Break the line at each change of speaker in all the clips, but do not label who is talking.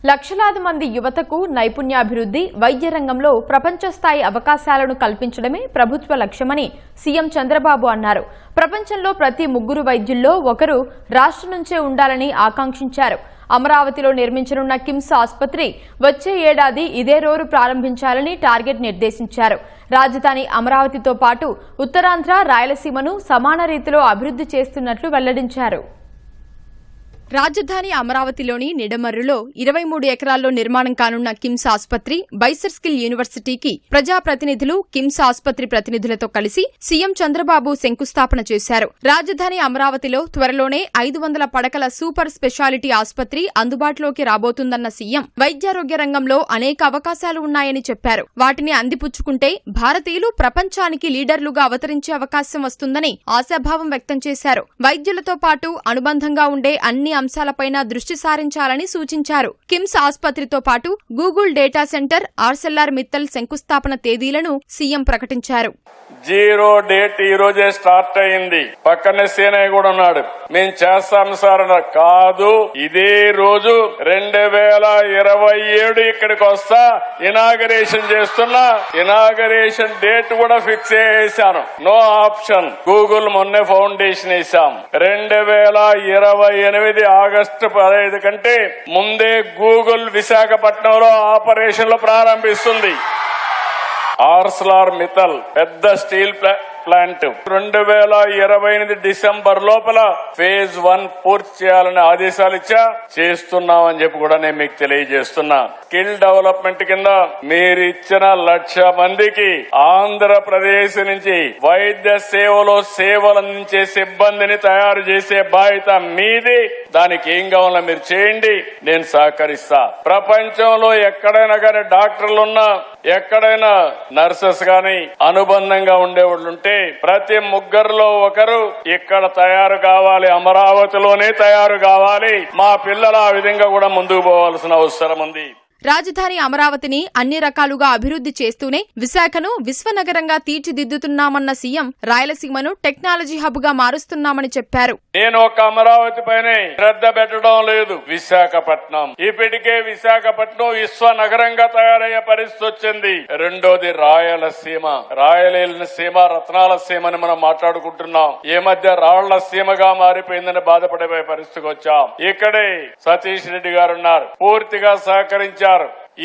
లక్షలాది మంది యువతకు నైపుణ్యాభివృద్ధి, వైద్య రంగంలో ప్రపంచ స్థాయి అవకాశాలను కల్పించడమే ప్రభుత్వ లక్ష్యమని సీఎం చంద్రబాబు అన్నారు. ప్రపంచంలో ప్రతి 3 వైద్యుల్లో ఒకరు రాష్ట్రం నుంచే ఉండాలని ఆకాంక్షించారు. అమరావతిలో నిర్మించనున్న కిమ్స్ ఆసుపత్రి వచ్చే ఏడాది ఇదే రోజు ప్రారంభించాలని టార్గెట్ నిర్దేశించారు. రాజధాని అమరావతితో పాటు ఉత్తరాంధ్ర, రాయలసీమను సమాన రీతిలో అభివృద్ధి చేస్తున్నట్లు వెల్లడించారు. రాజధాని అమరావతిలోని నిడమర్రులో 23 ఎకరాల్లో నిర్మాణం కానున్న కిమ్స్ ఆసుపత్రి, బైసర్ స్కిల్ యూనివర్సిటీకి ప్రజాప్రతినిధులు, కిమ్స్ ఆసుపత్రి ప్రతినిధులతో కలిసి సీఎం చంద్రబాబు శంకుస్థాపన చేశారు. రాజధాని అమరావతిలో త్వరలోనే 500 పడకల సూపర్ స్పెషాలిటీ ఆసుపత్రి అందుబాటులోకి రాబోతుందన్న సీఎం వైద్యారోగ్య రంగంలో అనేక అవకాశాలు ఉన్నాయని చెప్పారు. వాటిని అందిపుచ్చుకుంటే భారతీయులు ప్రపంచానికి లీడర్లుగా అవతరించే అవకాశం వస్తుందని ఆశాభావం వ్యక్తం చేశారు. వైద్యులతో పాటు అనుబంధంగా ఉండే అన్ని అంశాలపైన దృష్టి సారించాలని సూచించారు. కిమ్స్ ఆసుపత్రితో పాటు గూగుల్ డేటా సెంటర్, ఆర్సెల్ఆర్ మిత్తల్ శంకుస్థాపన తేదీలను సీఎం ప్రకటించారు.
0 డేట్ ఈ రోజే స్టార్ట్ అయింది. పక్కనే సీనయ్య కూడా ఉన్నాడు. మేము చేస్తాం సార్ అన్నారు. కాదు, ఇదే రోజు 2027 ఇక్కడికి వస్తా ఇనాగరేషన్ చేస్తున్నా. ఇనాగరేషన్ డేట్ కూడా ఫిక్స్ చేశాను. No option. గూగుల్ మొన్నే ఫౌండేషన్ వేశాం. 2028 ఆగస్టు 15 కంటే ముందే గూగుల్ విశాఖపట్నంలో ఆపరేషన్లు ప్రారంభిస్తుంది. ఆర్సెల్ఆర్ మిత్తల్ పెద్ద స్టీల్ ప్లాంట్ 2028 డిసెంబర్ లోపల ఫేజ్ 1 పూర్తి చేయాలని ఆదేశాలు చేస్తున్నామని చెప్పి కూడా నేను మీకు తెలియజేస్తున్నా. స్కిల్ డెవలప్మెంట్ కింద మీరు ఇచ్చిన 1,00,000 మందికి ఆంధ్రప్రదేశ్ నుంచి వైద్య సేవలో సేవలు అందించే సిబ్బందిని తయారు చేసే బాధ్యత మీది. దానికి ఏం కావాలో మీరు చేయండి, నేను సహకరిస్తా. ప్రపంచంలో ఎక్కడైనా కానీ డాక్టర్లున్నా, ఎక్కడైనా నర్సెస్ గాని అనుబంధంగా ఉండేవాళ్ళు ఉంటే ప్రతి 3లో ఒకరు ఇక్కడ తయారు కావాలి, అమరావతిలోనే తయారు కావాలి. మా పిల్లలు ఆ విధంగా కూడా ముందుకు పోవాల్సిన అవసరం ఉంది.
రాజధాని అమరావతిని అన్ని రకాలుగా అభివృద్ధి చేస్తూనే విశాఖను విశ్వనగరంగా తీర్చిదిద్దుతున్నామన్న సీఎం రాయలసీమను టెక్నాలజీ హబ్ గా మారుస్తున్నామని చెప్పారు.
నేను ఒక అమరావతి పైనే శ్రద్ధ పెట్టడం లేదు. విశాఖపట్నం ఇప్పటికే విశాఖపట్నం విశ్వనగరంగా తయారయ్యే పరిస్థితి వచ్చింది. రెండోది రాయలసీమ. రాయలసీమ రత్నాల సీమని మనం మాట్లాడుకుంటున్నాం. ఈ మధ్య రాళ్ల సీమగా మారిపోయిందని బాధపడే పరిస్థితికి వచ్చాం. ఇక్కడే సతీష్ రెడ్డి గారు ఉన్నారు, పూర్తిగా సహకరించారు.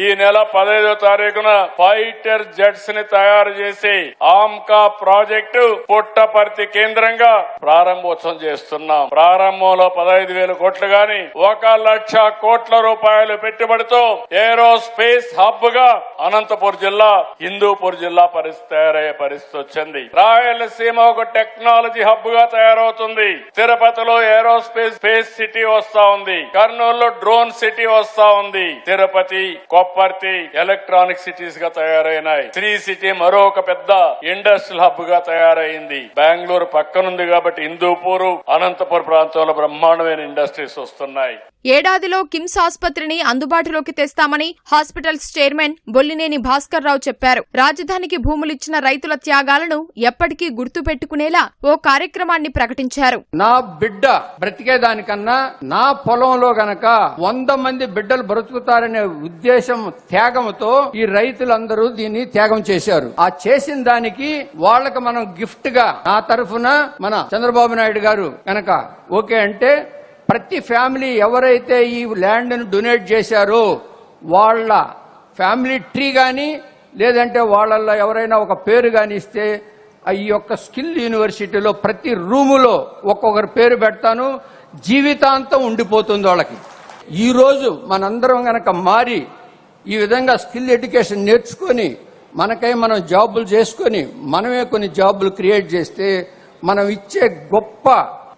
ఈ నెల 15వ తారీఖున ఫైటర్ జెట్స్ ని తయారు చేసి ఆమ్కా ప్రాజెక్టు పుట్టపర్తి కేంద్రంగా ప్రారంభోత్సవం చేస్తున్నాం. ప్రారంభంలో 15,000 కోట్లు గాని 1,00,000 కోట్ల రూపాయలు పెట్టుబడితో ఏరోస్పేస్ హబ్ గా అనంతపురం జిల్లా, హిందూపూర్ జిల్లా తయారయ్యే పరిస్థితి వచ్చింది. రాయలసీమ ఒక టెక్నాలజీ హబ్ గా తయారవుతుంది. తిరుపతిలో ఏరోస్పేస్ సిటీ వస్తా ఉంది. కర్నూలులో డ్రోన్ సిటీ వస్తా ఉంది. తిరుపతి, కొప్పర్తి ఎలక్ట్రానిక్ సిటీస్ గా తయారైనాయి. శ్రీ సిటీ మరో ఒక పెద్ద ఇండస్ట్రియల్ హబ్ గా తయారైంది. బెంగళూరు పక్కనుంది కాబట్టి హిందూపూర్, అనంతపురం ప్రాంతంలో బ్రహ్మాండమైన ఇండస్ట్రీస్ వస్తున్నాయి.
ఏడాదిలో కిమ్స్ ఆసుపత్రిని అందుబాటులోకి తెస్తామని హాస్పిటల్స్ చైర్మన్ బొల్లినేని భాస్కర్ రావు చెప్పారు. రాజధానికి భూములిచ్చిన రైతుల త్యాగాలను ఎప్పటికీ గుర్తు పెట్టుకునేలా ఓ కార్యక్రమాన్ని ప్రకటించారు.
నా బిడ్డ బ్రతికేదానికన్నా నా పొలంలో గనక 100 మంది బిడ్డలు బ్రతుకుతారనే ఉద్దేశం, త్యాగంతో ఈ రైతులందరూ దీన్ని త్యాగం చేశారు. ఆ చేసిన దానికి వాళ్ళకి మనం గిఫ్ట్ గా నా తరఫున మన చంద్రబాబు నాయుడు గారు గనక ఓకే అంటే ప్రతి ఫ్యామిలీ ఎవరైతే ఈ ల్యాండ్ ను డొనేట్ చేశారో వాళ్ళ ఫ్యామిలీ ట్రీ గాని లేదంటే వాళ్ళల్లో ఎవరైనా ఒక పేరు గాని ఇస్తే ఈ యొక్క స్కిల్ యూనివర్సిటీలో ప్రతి రూములో ఒక్కొక్కరి పేరు పెడతాను. జీవితాంతం ఉండిపోతుంది వాళ్ళకి. ఈ రోజు మనందరం గనక మారి ఈ విధంగా స్కిల్ ఎడ్యుకేషన్ నేర్చుకొని మనకై మనం జాబులు చేసుకొని మనమే కొన్ని జాబులు క్రియేట్ చేస్తే మనం ఇచ్చే గొప్ప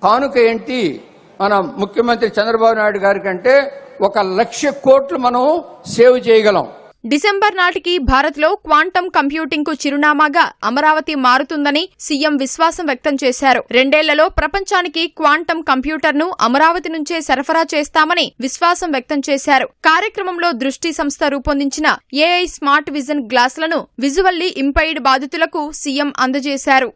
కానుక ఏంటి? మన ముఖ్యమంత్రి చంద్రబాబు నాయుడు గారి కంటే 1,00,000 కోట్లు మనం సేవ్ చేయగలం.
డిసెంబర్ నాటికి భారత్లో క్వాంటం కంప్యూటింగ్ కు చిరునామాగా అమరావతి మారుతుందని సీఎం విశ్వాసం వ్యక్తం చేశారు. 2 ఏళ్లలో ప్రపంచానికి క్వాంటం కంప్యూటర్ను అమరావతి నుంచే సరఫరా చేస్తామని విశ్వాసం వ్యక్తం చేశారు. కార్యక్రమంలో దృష్టి సంస్థ రూపొందించిన ఏఐ స్మార్ట్ విజన్ గ్లాసులను విజువల్లీ ఇంపైర్డ్ బాధితులకు సీఎం అందజేశారు.